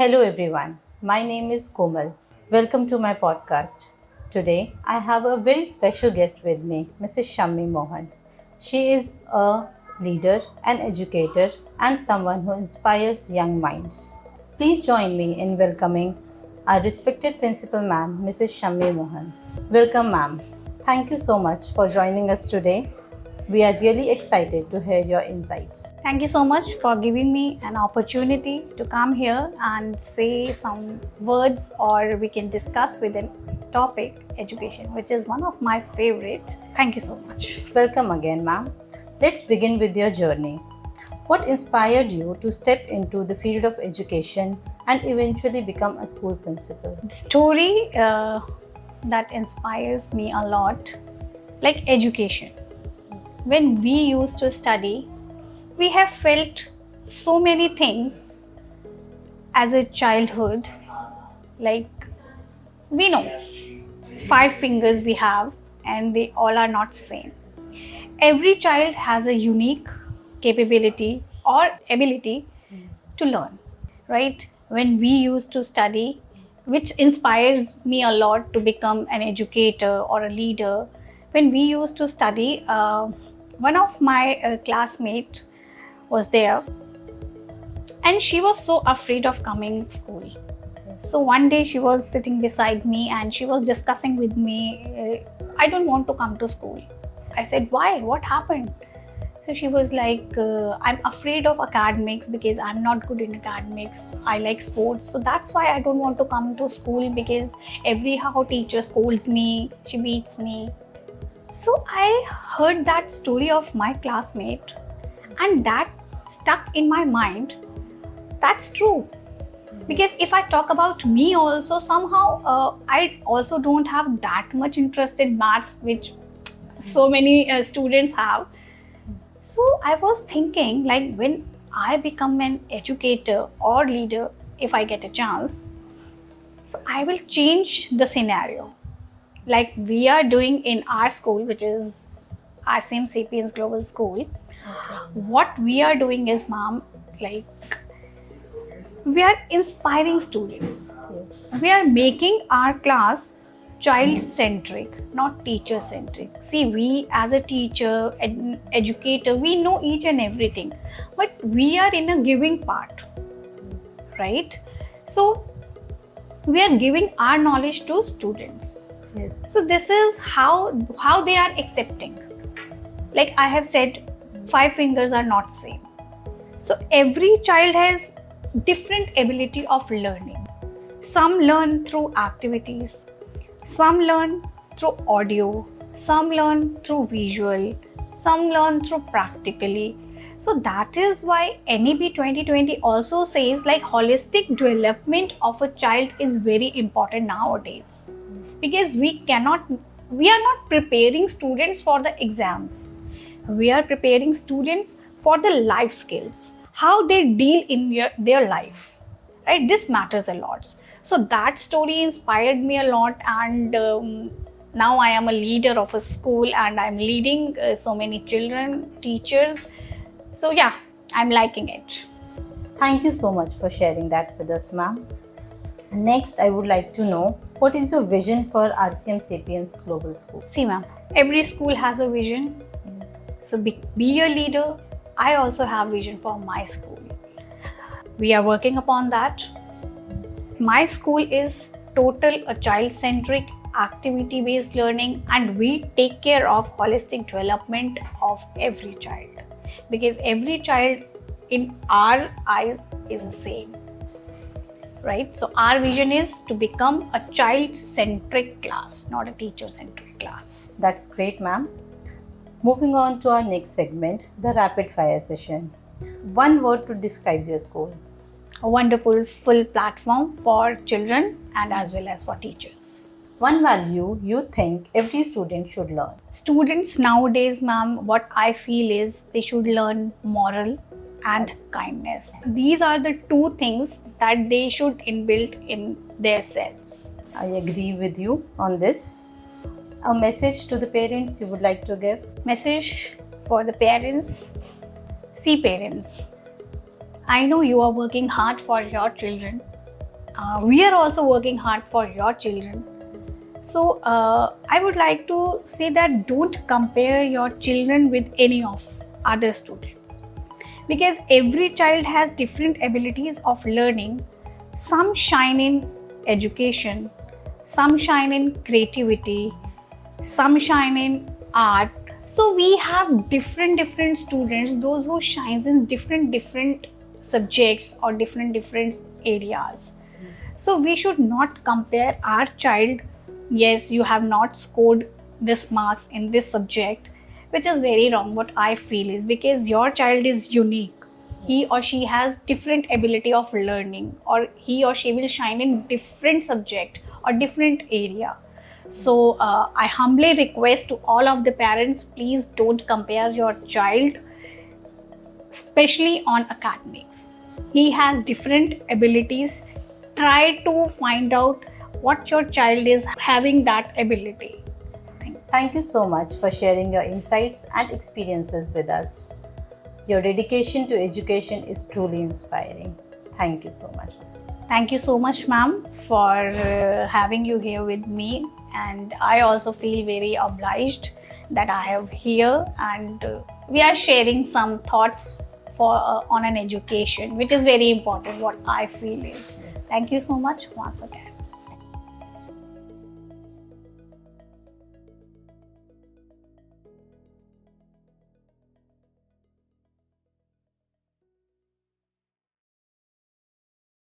Hello everyone, my name is Komal. Welcome to my podcast. Today I have a very special guest with me, Mrs. Shammi Mohan. She is a leader, an educator, and someone who inspires young minds. Please join me in welcoming our respected principal ma'am, Mrs. Shammi Mohan. Welcome ma'am. Thank you so much for joining us today. We are really excited to hear your insights. Thank you so much for giving me an opportunity to come here and say some words, or we can discuss with a topic education, which is one of my favorite. Thank you so much. Welcome again, ma'am. Let's begin with your journey. What inspired you to step into the field of education and eventually become a school principal? The story that inspires me a lot, like education. When we used to study, we have felt so many things as a childhood. Like, we know 5 fingers we have and they all are not same. Every child has a unique capability or ability to learn, right? When we used to study, which inspires me a lot to become an educator or a leader. When we used to study, one of my classmates was there, and she was so afraid of coming to school. So one day she was sitting beside me and she was discussing with me, I don't want to come to school. I said, why? What happened? So she was like, I'm afraid of academics because I'm not good in academics. I like sports. So that's why I don't want to come to school, because every how teacher scolds me, she beats me. So I heard that story of my classmate, and that stuck in my mind. That's true. Because if I talk about me also, somehow I also don't have that much interest in maths, which so many students have. So I was thinking, like, when I become an educator or leader, if I get a chance, so I will change the scenario. Like we are doing in our school, which is RCM Sapiens Global School. What we are doing is, ma'am, like, we are inspiring students. Yes. We are making our class child-centric, not teacher-centric. See, we as a teacher, educator, we know each and everything, but we are in a giving part, right? So we are giving our knowledge to students. Yes. So this is how they are accepting. Like I have said, 5 fingers are not same. So every child has different ability of learning. Some learn through activities, some learn through audio, some learn through visual, some learn through practically. So that is why NEP 2020 also says, like, holistic development of a child is very important nowadays. Because we are not preparing students for the exams. We are preparing students for the life skills, how they deal in their life, right? This matters a lot. So that story inspired me a lot, and now I am a leader of a school and I'm leading so many children, teachers. So yeah, I'm liking it. Thank you so much for sharing that with us, ma'am. Next, I would like to know, what is your vision for RCM Sapiens Global School? See, ma'am, every school has a vision. Yes. So be a leader. I also have vision for my school. We are working upon that. Yes. My school is total a child-centric, activity-based learning, and we take care of holistic development of every child, because every child in our eyes is the same, right? So our vision is to become a child-centric class, not a teacher-centric class. That's great, ma'am. Moving on to our next segment, the rapid fire session. One word to describe your school. A wonderful full platform for children and as well as for teachers. One value you think every student should learn. Students nowadays, ma'am, what I feel is they should learn moral and kindness. These are the two things that they should inbuilt in their selves. I agree with you on this. A message to the parents you would like to give? Message for the parents. See, parents, I know you are working hard for your children, we are also working hard for your children. So I would like to say that don't compare your children with any of other students, because every child has different abilities of learning. Some shine in education, some shine in creativity, some shine in art. So we have different students, those who shines in different subjects or different areas. So we should not compare our child. Yes, you have not scored this marks in this subject, which is very wrong. What I feel is, because your child is unique, he or she has different ability of learning, or he or she will shine in different subject or different area. So I humbly request to all of the parents, please don't compare your child, especially on academics. He has different abilities. Try to find out what your child is having that ability. Thank you so much for sharing your insights and experiences with us. Your dedication to education is truly inspiring. Thank you so much. Thank you so much, ma'am, for having you here with me. And I also feel very obliged that I have here, and we are sharing some thoughts for on an education, which is very important. What I feel is. Yes. Thank you so much once again.